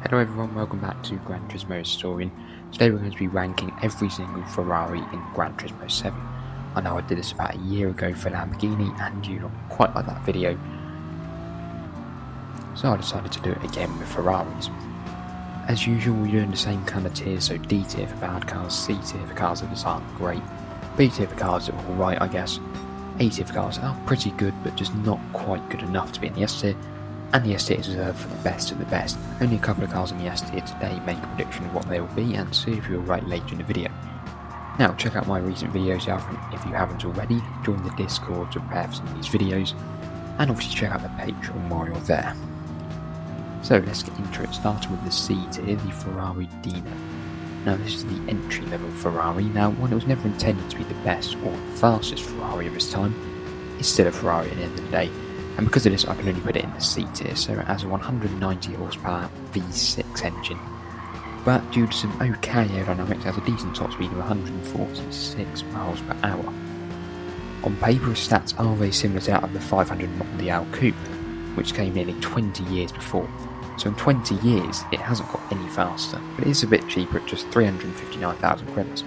Hello everyone, welcome back to Gran Turismo Historian. Today we're going to be ranking every single Ferrari in Gran Turismo 7. I know I did this about a year ago for Lamborghini and you don't quite like that video, so I decided to do it again with Ferraris. As usual, we're doing the same kind of tier, so D tier for bad cars, C tier for cars that just aren't great, B tier for cars that are alright I guess, A tier for cars that are pretty good but just not quite good enough to be in the S tier, and the S tier is reserved for the best of the best. Only a couple of cars in the S tier today, make a prediction of what they will be and see if you're right later in the video. Now check out my recent videos if you haven't already, join the Discord to prepare for some of these videos, and obviously check out the Patreon while you're there. So let's get into it, starting with the C tier, the Ferrari Dino. Now this is the entry level Ferrari. Now while it was never intended to be the best or the fastest Ferrari of its time, it's still a Ferrari at the end of the day. And because of this I can only put it in the C tier, so it has a 190 horsepower V6 engine. But due to some okay aerodynamics, it has a decent top speed of 146 miles per hour. On paper its stats are very similar to that of the 500 Mondial Coupe, which came nearly 20 years before. So in 20 years it hasn't got any faster, but it is a bit cheaper at just 359,000 credits.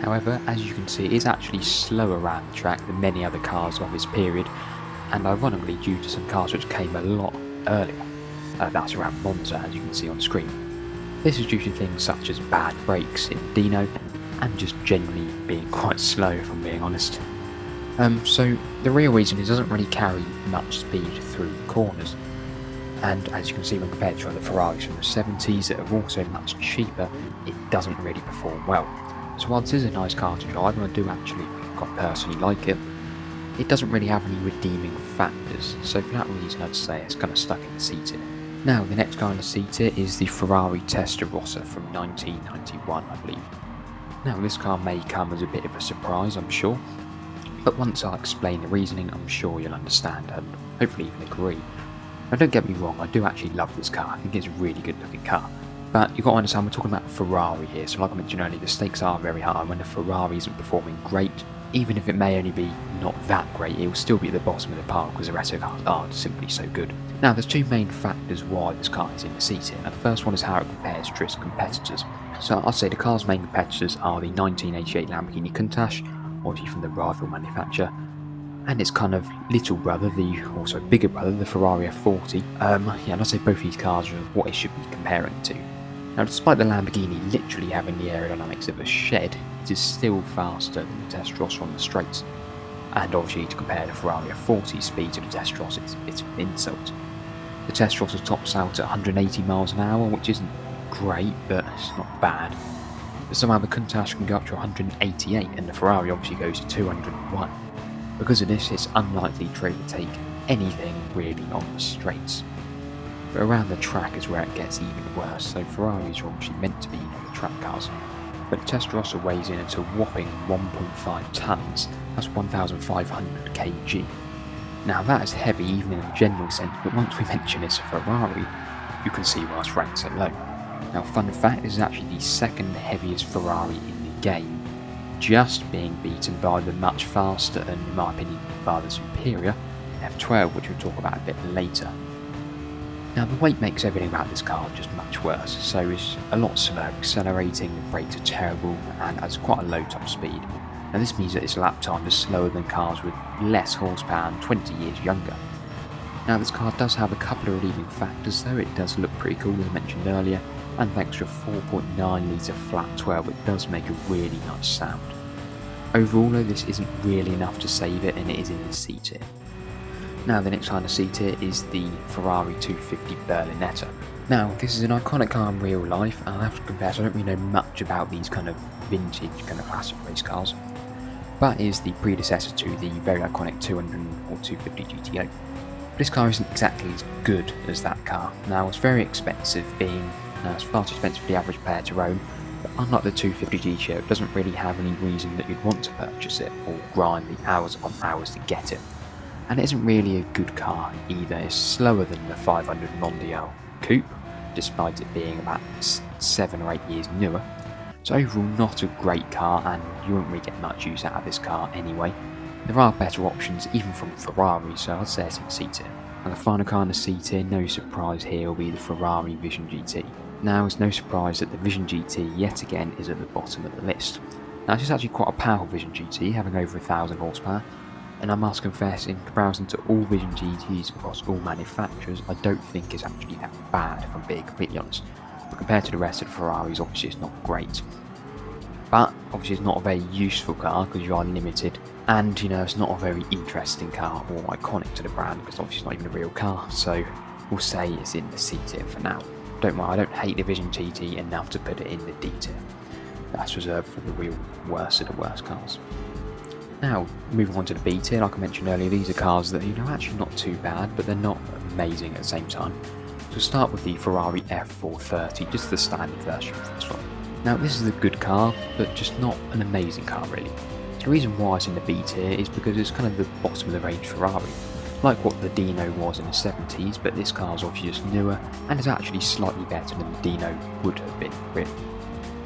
However, as you can see, it is actually slower around the track than many other cars of its period, and ironically due to some cars which came a lot earlier. That's around Monza, as you can see on screen. This is due to things such as bad brakes in Dino, and just generally being quite slow if I'm being honest. So the real reason is it doesn't really carry much speed through the corners, and as you can see when compared to other Ferraris from the 70s that are also much cheaper, it doesn't really perform well. So while this is a nice car to drive, and I do actually quite personally like it, it doesn't really have any redeeming factors, so for that reason I'd say it's kind of stuck in the C tier. Now the next car in the C tier is the Ferrari Testarossa from 1991 I believe. Now this car may come as a bit of a surprise I'm sure, but once I explain the reasoning I'm sure you'll understand and hopefully even agree. Now don't get me wrong, I do actually love this car, I think it's a really good looking car. But you've got to understand we're talking about Ferrari here, so like I mentioned earlier, the stakes are very high. When the Ferrari isn't performing great, even if it may only be not that great, it will still be at the bottom of the pile because the rest of the cars are simply so good. Now there's two main factors why this car is in the C tier. Now the first one is how it compares to its competitors. So I'd say the car's main competitors are the 1988 Lamborghini Countach, obviously from the rival manufacturer, and its kind of little brother, the also bigger brother, the Ferrari F40. And I'd say both these cars are what it should be comparing to. Now despite the Lamborghini literally having the aerodynamics of a shed, it is still faster than the Testarossa on the straights. And obviously to compare the Ferrari F40 speed to the Testarossa, it's an insult. The Testarossa tops out at 180 miles an hour, which isn't great, but it's not bad. But somehow the Countach can go up to 188 and the Ferrari obviously goes to 201. Because of this, it's unlikely to really take anything really on the straights. But around the track is where it gets even worse, so Ferraris are obviously meant to be the track cars. But the Testarossa weighs in at a whopping 1.5 tonnes, that's 1,500 kg. Now that is heavy even in a general sense, but once we mention it's a Ferrari, you can see why it's ranked so low. Now fun fact, this is actually the second heaviest Ferrari in the game, just being beaten by the much faster and in my opinion far superior F12, which we'll talk about a bit later. Now the weight makes everything about this car just much worse, so it's a lot slower accelerating, the brakes are terrible and has quite a low top speed. Now this means that its lap time is slower than cars with less horsepower and 20 years younger. Now this car does have a couple of redeeming factors though, it does look pretty cool as I mentioned earlier, and thanks to a 4.9 litre flat 12 it does make a really nice sound. Overall though this isn't really enough to save it and it is in the C tier. Now the next car in the C tier is the Ferrari 250 Berlinetta. Now this is an iconic car in real life and I have to confess I don't really know much about these kind of vintage kind of classic race cars, but it is the predecessor to the very iconic 200 or 250 GTO. But this car isn't exactly as good as that car. Now it's very expensive, being it's far too expensive for the average player to own, but unlike the 250 GTO it doesn't really have any reason that you'd want to purchase it or grind the hours upon hours to get it. And it isn't really a good car either, it's slower than the 500 Mondial Coupe, despite it being about 7 or 8 years newer. So overall not a great car and you won't really get much use out of this car anyway. There are better options even from Ferrari, so I'd say it's in C tier. And the final car in the C tier, no surprise here, will be the Ferrari Vision GT. Now, it's no surprise that the Vision GT yet again is at the bottom of the list. Now, this is actually quite a powerful Vision GT, having over 1000 horsepower, and I must confess, in comparison to all Vision GTs across all manufacturers, I don't think it's actually that bad, if I'm being completely honest. But compared to the rest of the Ferraris, obviously it's not great. But obviously it's not a very useful car because you are limited, and it's not a very interesting car or iconic to the brand because obviously it's not even a real car, so we'll say it's in the C tier for now. Don't worry, I don't hate the Vision GT enough to put it in the D tier. That's reserved for the real worst of the worst cars. Now, moving on to the B tier, like I mentioned earlier, these are cars that are actually not too bad, but they're not amazing at the same time. So we'll start with the Ferrari F430, just the standard version for this one. Now, this is a good car, but just not an amazing car really. The reason why it's in the B tier is because it's kind of the bottom of the range Ferrari. Like what the Dino was in the 70s, but this car is obviously just newer, and is actually slightly better than the Dino would have been, really.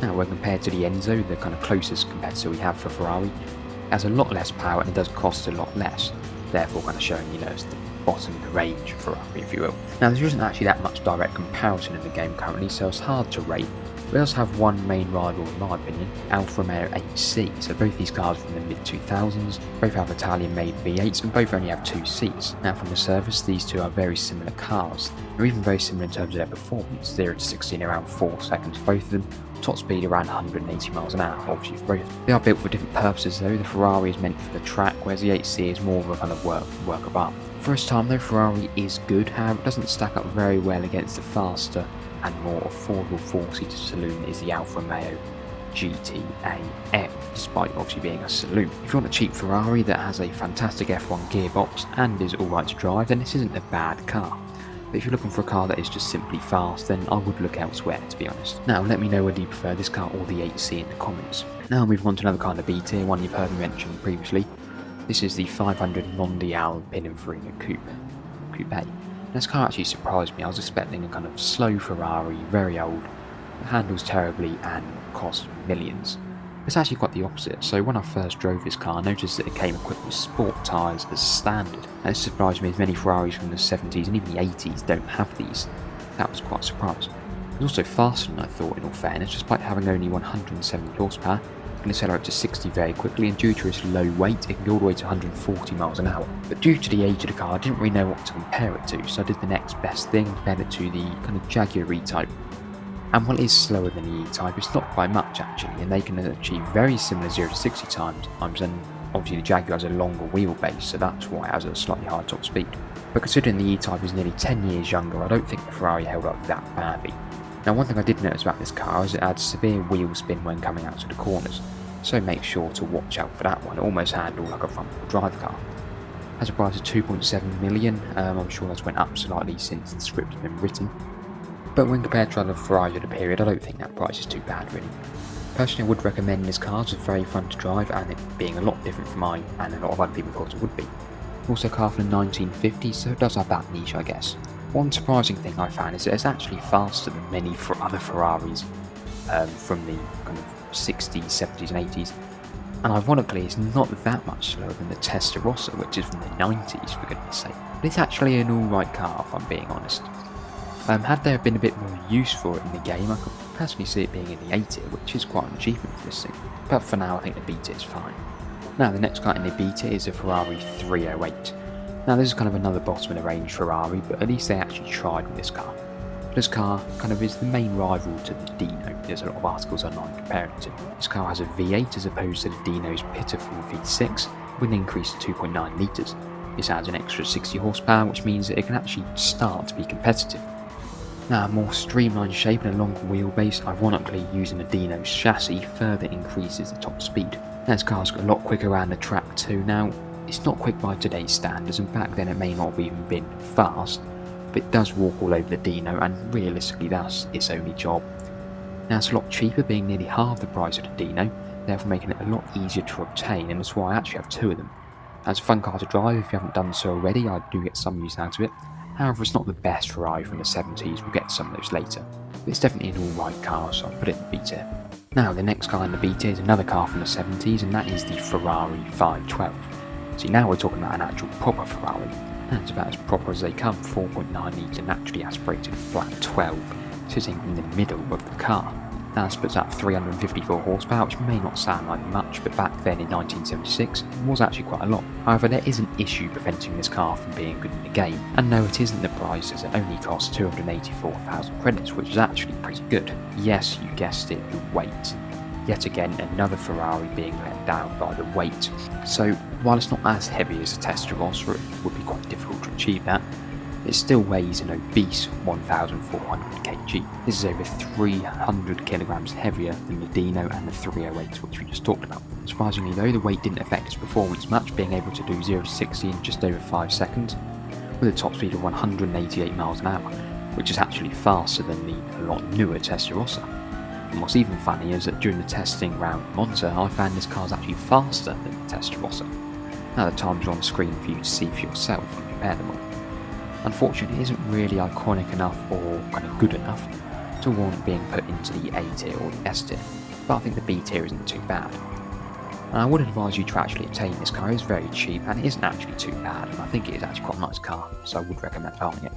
Now, when compared to the Enzo, the kind of closest competitor we have for Ferrari, it has a lot less power and it does cost a lot less, therefore kind of showing, it's the bottom of the range for Ferrari, if you will. Now, there isn't actually that much direct comparison in the game currently, so it's hard to rate. We also have one main rival in my opinion, Alfa Romeo 8C, so both these cars from the mid-2000s, both have Italian-made V8s and both only have 2 seats. Now from the surface, these two are very similar cars. They're even very similar in terms of their performance, 0 to 60 in around 4 seconds both of them, top speed around 180 miles an hour, obviously for both. They are built for different purposes though. The Ferrari is meant for the track, whereas the 8C is more of a kind of work of art. First time though, Ferrari is good, however it doesn't stack up very well against the faster and more affordable 4-seater saloon is the Alfa Romeo GT7, despite obviously being a saloon. If you want a cheap Ferrari that has a fantastic F1 gearbox and is alright to drive, then this isn't a bad car. But if you're looking for a car that is just simply fast, then I would look elsewhere, to be honest. Now, let me know whether you prefer this car or the 8C in the comments. Now moving on to another car in the B tier, one you've heard me mention previously. This is the 500 Mondial Pininfarina Coupe. This car actually surprised me. I was expecting a kind of slow Ferrari, very old, that handles terribly and costs millions. It's actually quite the opposite. So when I first drove this car, I noticed that it came equipped with sport tyres as standard. And it surprised me as many Ferraris from the 70s and even the 80s don't have these. That was quite a surprise. It was also faster than I thought in all fairness, despite having only 170 horsepower. It can accelerate to 60 very quickly, and due to its low weight, it can go all the way to 140 miles an hour. But due to the age of the car, I didn't really know what to compare it to, so I did the next best thing and compared it to the kind of Jaguar E-Type. And while it is slower than the E-Type, it's not by much actually, and they can achieve very similar 0 to 60 times, and obviously the Jaguar has a longer wheelbase, so that's why it has a slightly higher top speed. But considering the E-Type is nearly 10 years younger, I don't think the Ferrari held up that badly. Now, one thing I did notice about this car is it had severe wheel spin when coming out to the corners, so make sure to watch out for that one. It almost handled like a front-wheel drive car. Has a price of 2.7 million, I'm sure that's went up slightly since the script has been written. But when compared to other Ferraris of the period, I don't think that price is too bad really. Personally, I would recommend this car, it's very fun to drive and it being a lot different from mine and a lot of other people thought it would be. Also a car from the 1950s, so it does have that niche I guess. One surprising thing I found is that it's actually faster than many other Ferraris from the kind of 60s, 70s and 80s. And ironically, it's not that much slower than the Testarossa, which is from the 90s for goodness sake. But it's actually an alright car if I'm being honest. Had there been a bit more use for it in the game, I could personally see it being in the A tier, which is quite an achievement for this thing. But for now, I think the B tier is fine. Now, the next car in the B tier is a Ferrari 308. Now, this is kind of another bottom of the range Ferrari, but at least they actually tried with this car. This car kind of is the main rival to the Dino. There's a lot of articles online comparing it to. This car has a V8 as opposed to the Dino's pitiful V6 with an increase of 2.9 litres. This adds an extra 60 horsepower, which means that it can actually start to be competitive. Now, a more streamlined shape and a longer wheelbase, ironically using the Dino's chassis, further increases the top speed. Now, this car's got a lot quicker around the track too. Now, it's not quick by today's standards, and back then it may not have even been fast, but it does walk all over the Dino, and realistically that's its only job. Now, it's a lot cheaper, being nearly half the price of the Dino, therefore making it a lot easier to obtain, and that's why I actually have 2 of them. Now, it's a fun car to drive. If you haven't done so already, I do get some use out of it. However, it's not the best Ferrari from the 70s, we'll get to some of those later. But it's definitely an alright car, so I'll put it in the B tier. Now, the next car in the B tier is another car from the 70s, and that is the Ferrari 512. See, now we're talking about an actual proper Ferrari. That's about as proper as they come, 4.9 litre naturally aspirated flat 12, sitting in the middle of the car. That splits out 354 horsepower, which may not sound like much, but back then in 1976 it was actually quite a lot. However, there is an issue preventing this car from being good in the game, and no, it isn't the price, as it only costs 284,000 credits, which is actually pretty good. Yes, you guessed it, the weight. Yet again, another Ferrari being let down by the weight. So, while it's not as heavy as a Testarossa, it would be quite difficult to achieve that. It still weighs an obese 1,400 kg. This is over 300 kilograms heavier than the Dino and the 308, which we just talked about. Surprisingly though, the weight didn't affect its performance much, being able to do 0 to 60 in just over 5 seconds, with a top speed of 188 miles an hour, which is actually faster than the a lot newer Testarossa. And what's even funny is that during the testing round Monza, I found this car's actually faster than the Testarossa. Now the times are on the screen for you to see for yourself and compare them all. Unfortunately, it isn't really iconic enough or kind of good enough to warrant being put into the A tier or the S tier, but I think the B tier isn't too bad. And I would advise you to actually obtain this car. It is very cheap and it isn't actually too bad, and I think it is actually quite a nice car, so I would recommend buying it.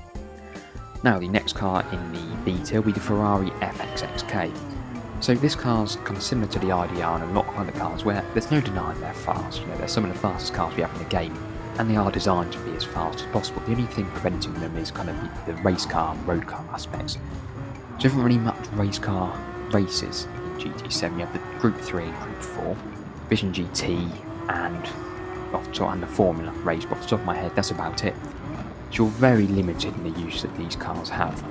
Now the next car in the B tier will be the Ferrari FXXK. So this car's kind of similar to the IDR and a lot of other cars where there's no denying they're fast. You know, they're some of the fastest cars we have in the game, and they are designed to be as fast as possible. The only thing preventing them is kind of the race car and road car aspects. There isn't really much race car races in GT7. You have the Group 3 and Group 4, Vision GT and the Formula race, but off the top of my head that's about it. So you're very limited in the use that these cars have.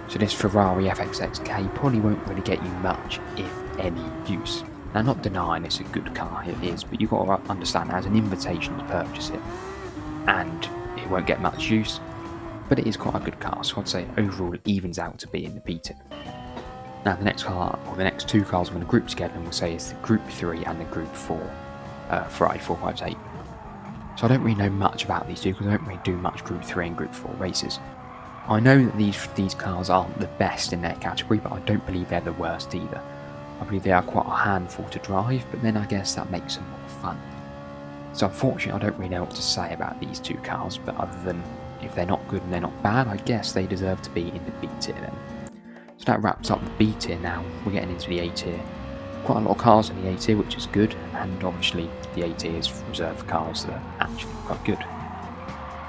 So this Ferrari FXXK probably won't really get you much, if any, use. Now, not denying it's a good car, it is, but you've got to understand it as an invitation to purchase it, and it won't get much use, but it is quite a good car, so I'd say overall it evens out to be in the B tier. Now the next car, or the next two cars I'm going to group together, and we'll say is the Group 3 and the Group 4 Ferrari 458. So I don't really know much about these two, because I don't really do much Group 3 and Group 4 races. I know that these cars aren't the best in their category, but I don't believe they're the worst either. I believe they are quite a handful to drive, but then I guess that makes them more fun. So unfortunately I don't really know what to say about these two cars, but other than if they're not good and they're not bad, I guess they deserve to be in the B tier then. So that wraps up the B tier now, we're getting into the A tier. Quite a lot of cars in the A tier, which is good, and obviously the A tier is reserved for cars that are actually quite good.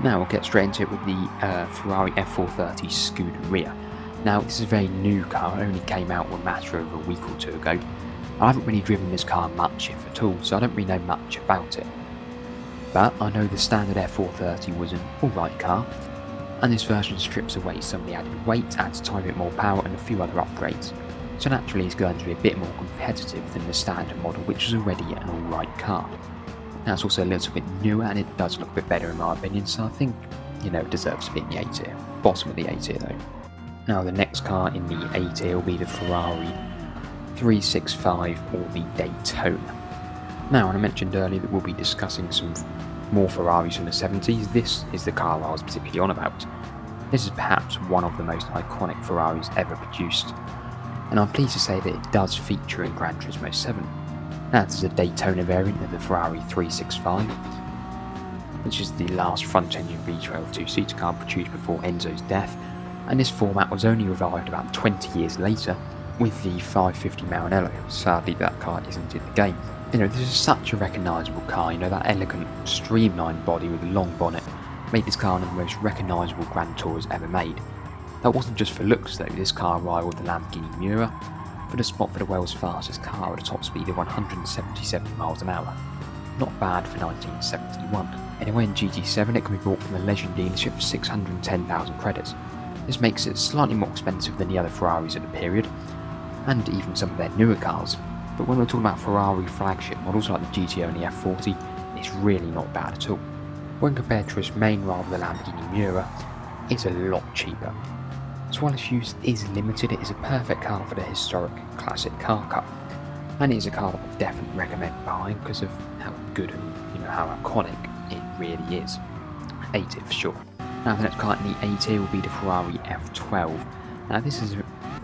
Now we'll get straight into it with the Ferrari F430 Scuderia. Now this is a very new car, it only came out a matter of a week or two ago. I haven't really driven this car much if at all, so I don't really know much about it. But I know the standard F430 was an alright car, and this version strips away some of the added weight, adds a tiny bit more power and a few other upgrades. So naturally it's going to be a bit more competitive than the standard model, which is already an alright car. Now it's also a little bit newer and it does look a bit better in my opinion, so I think, you know, it deserves to be in the A tier. Bottom of the A tier though. Now the next car in the A tier will be the Ferrari 365 or the Daytona. Now, and I mentioned earlier that we'll be discussing some more Ferraris from the 70s, this is the car I was particularly on about. This is perhaps one of the most iconic Ferraris ever produced, and I'm pleased to say that it does feature in Gran Turismo 7. That is a Daytona variant of the Ferrari 365, which is the last front-engine V12 two-seater car produced before Enzo's death, and this format was only revived about 20 years later with the 550 Maranello. Sadly that car isn't in the game. You know, this is such a recognisable car, you know, that elegant streamlined body with a long bonnet made this car one of the most recognisable Grand Tours ever made. That wasn't just for looks though, this car rivaled the Lamborghini Miura for the spot for the world's fastest car at a top speed of 177 miles an hour. Not bad for 1971. Anyway, in GT7 it can be bought from the Legend dealership for 610,000 credits. This makes it slightly more expensive than the other Ferraris at the period, and even some of their newer cars, but when we're talking about Ferrari flagship models like the GTO and the F40, it's really not bad at all. When compared to its main rival the Lamborghini Miura, it's a lot cheaper. So while its use is limited, it is a perfect car for the historic classic car cup, and it is a car that I definitely recommend buying because of how good and how iconic it really is. A tier for sure. Now the next car in the A tier will be the Ferrari F12. Now this is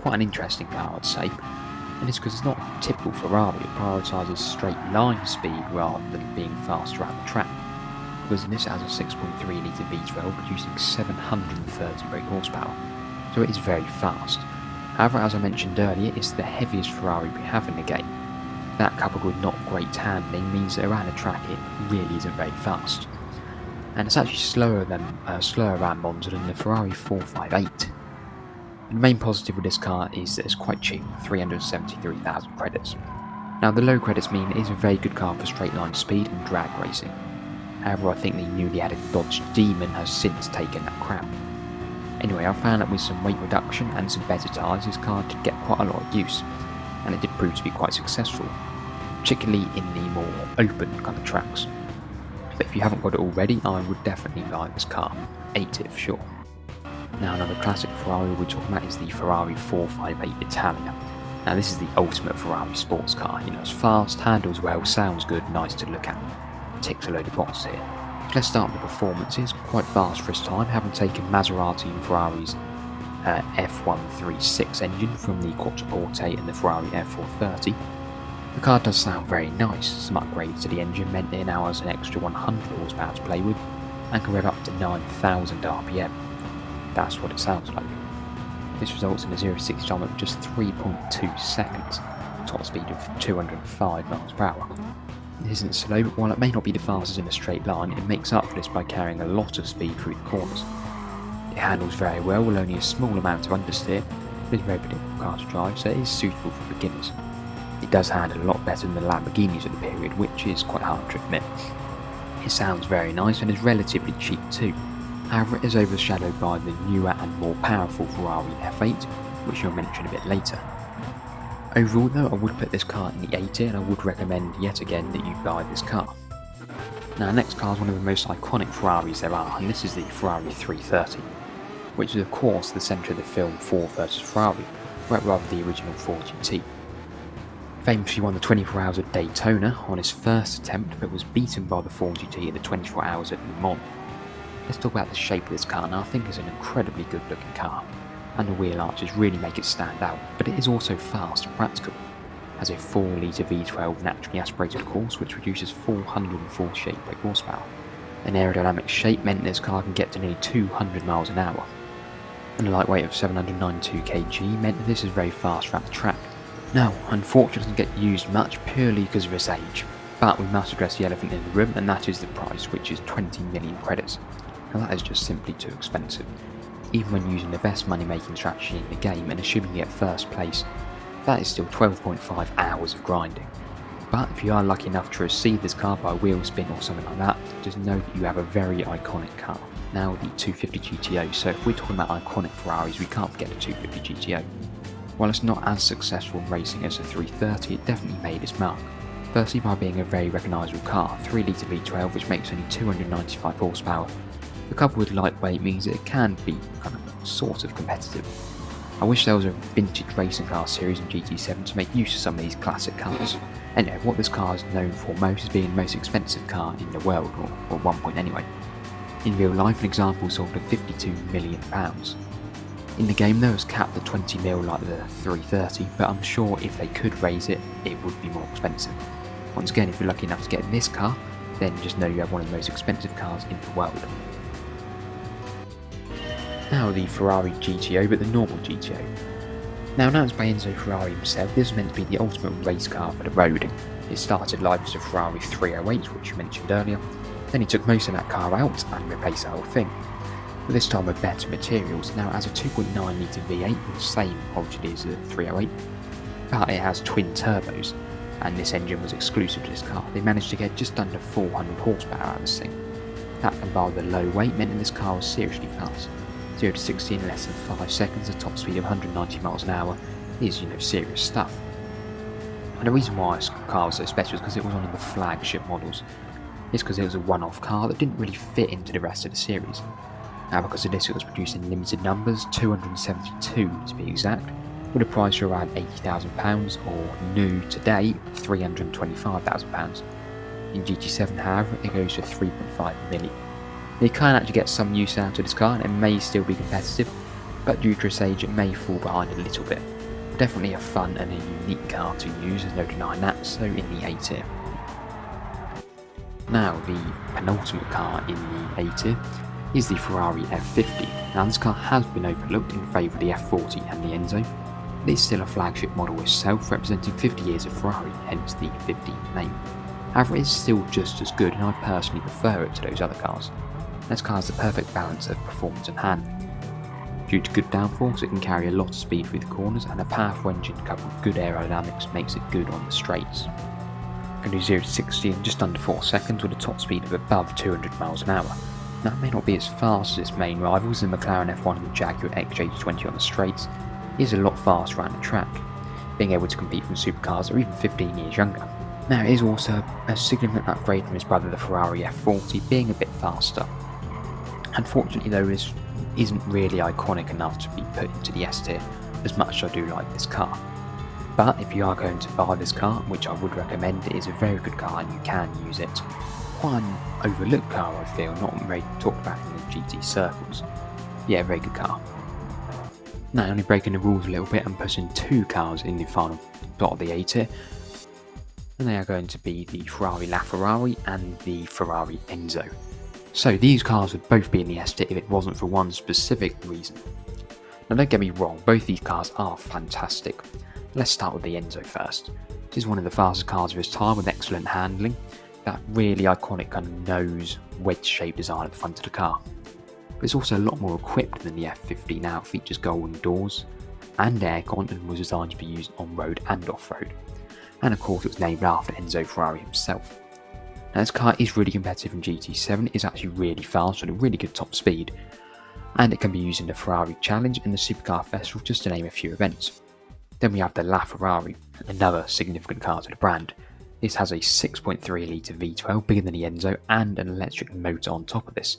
quite an interesting car I'd say, and it's because it's not typical Ferrari. It prioritises straight line speed rather than being fast around the track. because this has a 6.3 litre V12 producing 730 brake horsepower, so it is very fast. However, as I mentioned earlier, it's the heaviest Ferrari we have in the game. That coupled with not great handling means that around the track it really isn't very fast. And it's actually slower around Monza than the Ferrari 458. The main positive with this car is that it's quite cheap, 373,000 credits. Now the low credits mean it is a very good car for straight line speed and drag racing. However, I think the newly added Dodge Demon has since taken that crap. Anyway, I found that with some weight reduction and some better tyres, this car did get quite a lot of use, and it did prove to be quite successful, particularly in the more open kind of tracks. But if you haven't got it already, I would definitely buy this car, 80 for sure. Now another classic Ferrari we're talking about is the Ferrari 458 Italia. Now this is the ultimate Ferrari sports car, it's fast, handles well, sounds good, nice to look at, ticks a load of boxes here. So let's start with the performance. It's quite fast for its time, having taken Maserati and Ferrari's F136 engine from the Quattroporte and the Ferrari F430. The car does sound very nice. Some upgrades to the engine meant it now has an extra 100 horsepower to play with and can rev up to 9,000 RPM. That's what it sounds like. This results in a 0 to 60 time of just 3.2 seconds, top speed of 205 miles per hour. It isn't slow, but while it may not be the fastest in a straight line, it makes up for this by carrying a lot of speed through the corners. It handles very well with only a small amount of understeer, but it's a very predictable car to drive, so it is suitable for beginners. It does handle a lot better than the Lamborghinis at the period, which is quite hard to admit. It sounds very nice and is relatively cheap too. However, it is overshadowed by the newer and more powerful Ferrari F8, which I'll mention a bit later. Overall though, I would put this car in the A tier and I would recommend yet again that you buy this car. Now the next car is one of the most iconic Ferraris there are, and this is the Ferrari 330, which is of course the centre of the film Ford vs Ferrari, or rather the original Ford GT. Famously won the 24 Hours at Daytona on his first attempt, but was beaten by the Ford GT in the 24 Hours at Le Mans. Let's talk about the shape of this car. Now I think it's an incredibly good looking car, and the wheel arches really make it stand out, but it is also fast and practical. It has a 4 litre V12 naturally aspirated course which produces 448 brake horsepower. An aerodynamic shape meant this car can get to nearly 200 miles an hour. And a lightweight of 792 kg meant that this is very fast throughout the track. Now, unfortunately it doesn't get used much purely because of its age, but we must address the elephant in the room, and that is the price, which is 20 million credits. Now that is just simply too expensive. Even when using the best money making strategy in the game and assuming you get first place, that is still 12.5 hours of grinding. But if you are lucky enough to receive this car by a wheel spin or something like that, just know that you have a very iconic car. Now the 250 GTO, so if we're talking about iconic Ferraris, we can't forget the 250 GTO. While it's not as successful in racing as the 330, it definitely made its mark. Firstly by being a very recognisable car, 3 litre V12 which makes only 295 horsepower. The couple with lightweight means that it can be sort of competitive. I wish there was a vintage racing car series in GT7 to make use of some of these classic cars. Anyway, what this car is known for most is being the most expensive car in the world, or at one point anyway. In real life, an example sold for £52 million. In the game though, it's capped at 20 mil like the 330, but I'm sure if they could raise it, it would be more expensive. Once again, if you're lucky enough to get this car, then just know you have one of the most expensive cars in the world. Now the Ferrari GTO, but the normal GTO. Now announced by Enzo Ferrari himself, this was meant to be the ultimate race car for the road. It started life as a Ferrari 308, which you mentioned earlier, then he took most of that car out and replaced the whole thing. But this time with better materials. Now it has a 2.9 litre V8 with the same obviously as the 308, but it has twin turbos, and this engine was exclusive to this car. They managed to get just under 400 horsepower out of this thing. That combined with the low weight meant that this car was seriously fast. 0 to 60 in less than 5 seconds, a top speed of 190 miles an hour is, serious stuff. And the reason why this car was so special is because it was one of the flagship models. It's because it was a one-off car that didn't really fit into the rest of the series. Now because of this it was produced in limited numbers, 272 to be exact, with a price of around £80,000 or new today £325,000. In GT7 however it goes for 3.5 million. You can actually get some use out of this car and it may still be competitive, but due to its age it may fall behind a little bit. Definitely a fun and a unique car to use, there's no denying that, so in the A tier. Now, the penultimate car in the A tier is the Ferrari F50. Now, this car has been overlooked in favour of the F40 and the Enzo. It is still a flagship model itself, representing 50 years of Ferrari, hence the 50 name. However, it is still just as good, and I personally prefer it to those other cars. This car has the perfect balance of performance and handling. Due to good downforce, it can carry a lot of speed through the corners, and a powerful engine coupled with good aerodynamics makes it good on the straights. It can do 0 to 60 in just under 4 seconds with a top speed of above 200 miles an hour. Now, it may not be as fast as its main rivals, the McLaren F1 and the Jaguar XJ20 on the straights. It is a lot faster around the track, being able to compete from supercars that are even 15 years younger. Now, it is also a significant upgrade from his brother the Ferrari F40, being a bit faster. Unfortunately though, this isn't really iconic enough to be put into the S tier, as much as I do like this car. But if you are going to buy this car, which I would recommend, it is a very good car and you can use it. Quite an overlooked car, I feel, not very talked about in the GT circles. Yeah, very good car. Now, only breaking the rules a little bit and putting 2 cars in the final spot of the A tier, and they are going to be the Ferrari LaFerrari and the Ferrari Enzo. So these cars would both be in the S tier if it wasn't for one specific reason. Now, don't get me wrong, both these cars are fantastic. Let's start with the Enzo first. This is one of the fastest cars of its time with excellent handling, that really iconic kind of nose, wedge-shaped design at the front of the car. But it's also a lot more equipped than the F50 now. It features golden doors and aircon and was designed to be used on road and off-road. And of course, it was named after Enzo Ferrari himself. Now, this car is really competitive in GT7. It is actually really fast with a really good top speed, and it can be used in the Ferrari Challenge and the Supercar Festival, just to name a few events. Then we have the LaFerrari, another significant car to the brand. This has a 6.3 litre V12, bigger than the Enzo, and an electric motor on top of this,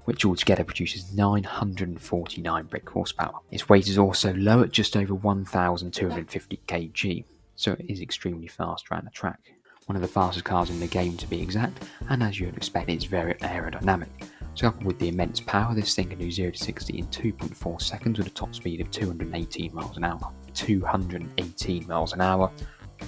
which altogether produces 949 brake horsepower. Its weight is also low at just over 1,250 kg, so it is extremely fast around the track. One of the fastest cars in the game to be exact, and as you would expect, it's very aerodynamic. So coupled with the immense power, this thing can do 0 to 60 in 2.4 seconds with a top speed of 218 miles an hour. 218 miles an hour,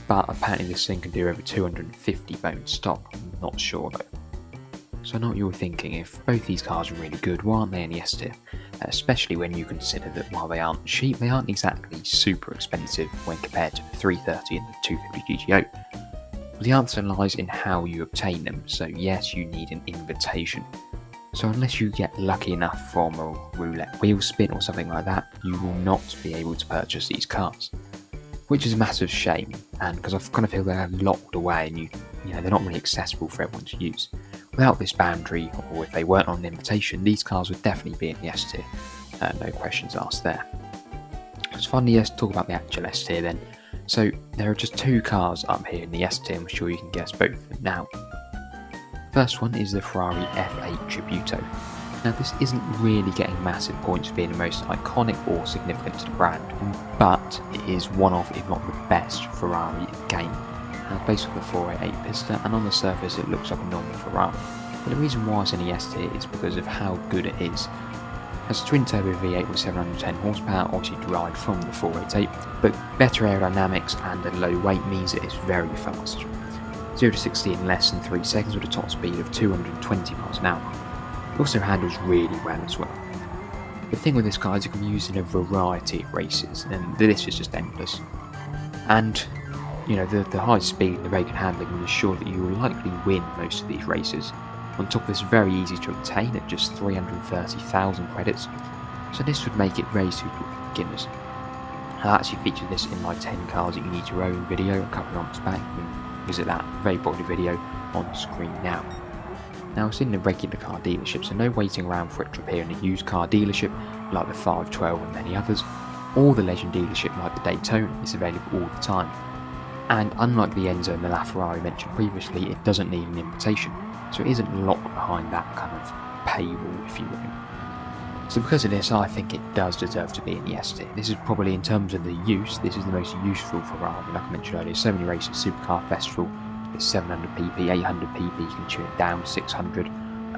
but apparently this thing can do over 250 bone stop. I'm not sure though. So I know what you're thinking, if both these cars are really good, why aren't they in the S tier? Especially when you consider that while they aren't cheap, they aren't exactly super expensive when compared to the 330 and the 250 GTO. The answer lies in how you obtain them, so yes, you need an invitation. So unless you get lucky enough from a roulette wheel spin or something like that, you will not be able to purchase these cars. Which is a massive shame, and because I kind of feel they're locked away and you know they're not really accessible for everyone to use. Without this boundary, or if they weren't on an invitation, these cars would definitely be in the S tier. No questions asked there. So finally, let's talk about the actual S tier then. So there are just 2 cars up here in the S tier, I'm sure you can guess both of them now. First one is the Ferrari F8 Tributo. Now, this isn't really getting massive points for being the most iconic or significant to the brand, but it is one of, if not the best, Ferrari in the game. Now, based off the 488 piston, and on the surface it looks like a normal Ferrari. But the reason why it's in the S tier is because of how good it is. It has a twin-turbo V8 with 710 horsepower, obviously derived from the 488, but better aerodynamics and a low weight means it is very fast. 0 to 60 in less than 3 seconds with a top speed of 220 miles an hour. It also handles really well as well. The thing with this car is it can be used in a variety of races, and the list is just endless. And you know, the high speed and the very good handling will ensure that you will likely win most of these races. On top of this, very easy to obtain at just 330,000 credits, so this would make it very suitable for beginners. I actually featured this in my 10 cars that you need to own video a couple of months back. You can visit that very popular video on screen now. Now, it's in the regular car dealership, so no waiting around for it to appear in a used car dealership like the 512 and many others, or the Legend dealership like the Daytona. It's available all the time. And unlike the Enzo and the LaFerrari mentioned previously, it doesn't need an invitation, so it isn't locked behind that kind of paywall, if you will. So because of this, I think it does deserve to be in the S tier. This is probably, in terms of the use, this is the most useful Ferrari. Like I mentioned earlier, so many races, Supercar Festival, it's 700 pp, 800 pp, you can tune it down, 600,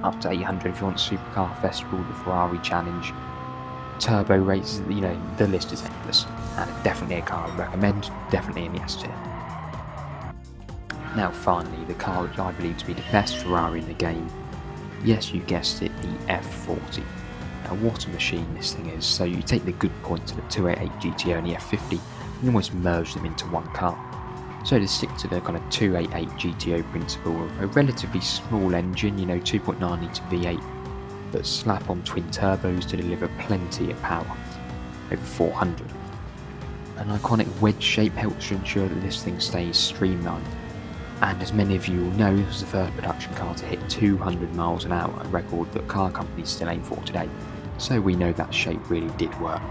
up to 800 if you want Supercar Festival, the Ferrari Challenge, turbo races, you know, the list is endless. And it's definitely a car I would recommend, definitely in the S tier. Now finally, the car which I believe to be the best Ferrari in the game. Yes, you guessed it, the F40. Now what a machine this thing is. So you take the good points of the 288 GTO and the F50 and almost merge them into one car. So to stick to the kind of 288 GTO principle of a relatively small engine, 2.9 litre V8, but slap on twin turbos to deliver plenty of power, over 400. An iconic wedge shape helps to ensure that this thing stays streamlined. And as many of you will know, this was the first production car to hit 200 miles an hour, a record that car companies still aim for today. So we know that shape really did work.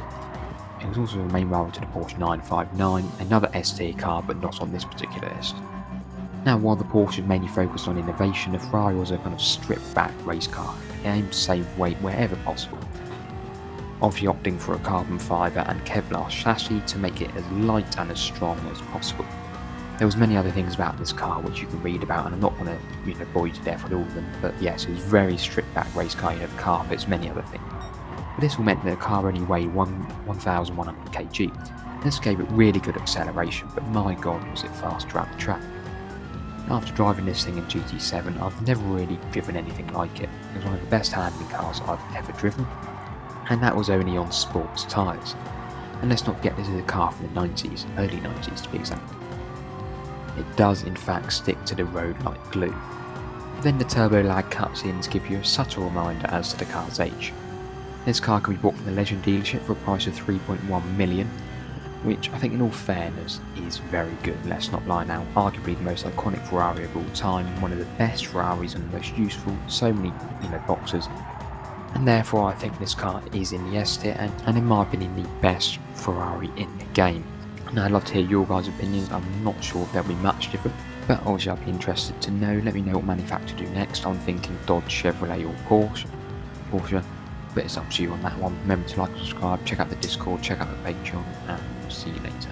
It was also the main rival to the Porsche 959, another S-tier car but not on this particular list. Now while the Porsche mainly focused on innovation, the Ferrari was a kind of stripped back race car. It aimed to save weight wherever possible. Obviously opting for a carbon fibre and Kevlar chassis to make it as light and as strong as possible. There was many other things about this car which you can read about, and I'm not going to bore you to death with all of them, but yes, it was a very stripped back race car, the carpets, many other things. But this all meant that the car only weighed 1,100 kg. This gave it really good acceleration, but my god was it fast around the track. After driving this thing in GT7, I've never really driven anything like it. It was one of the best handling cars I've ever driven, and that was only on sports tyres. And let's not forget this is a car from the 90s, early 90s to be exact. It does in fact stick to the road like glue. Then the turbo lag cutscenes give you a subtle reminder as to the car's age. This car can be bought from the Legend dealership for a price of 3.1 million, which I think in all fairness is very good, let's not lie now. Arguably the most iconic Ferrari of all time, one of the best Ferraris and the most useful, so many boxes. And therefore I think this car is in the S tier and in my opinion the best Ferrari in the game. Now I'd love to hear your guys' opinions. I'm not sure if there'll be much different, but obviously I'd be interested to know. Let me know what manufacturer to do next. I'm thinking Dodge, Chevrolet or Porsche, but it's up to you on that one. Remember to like and subscribe, check out the Discord, check out the Patreon, and see you later.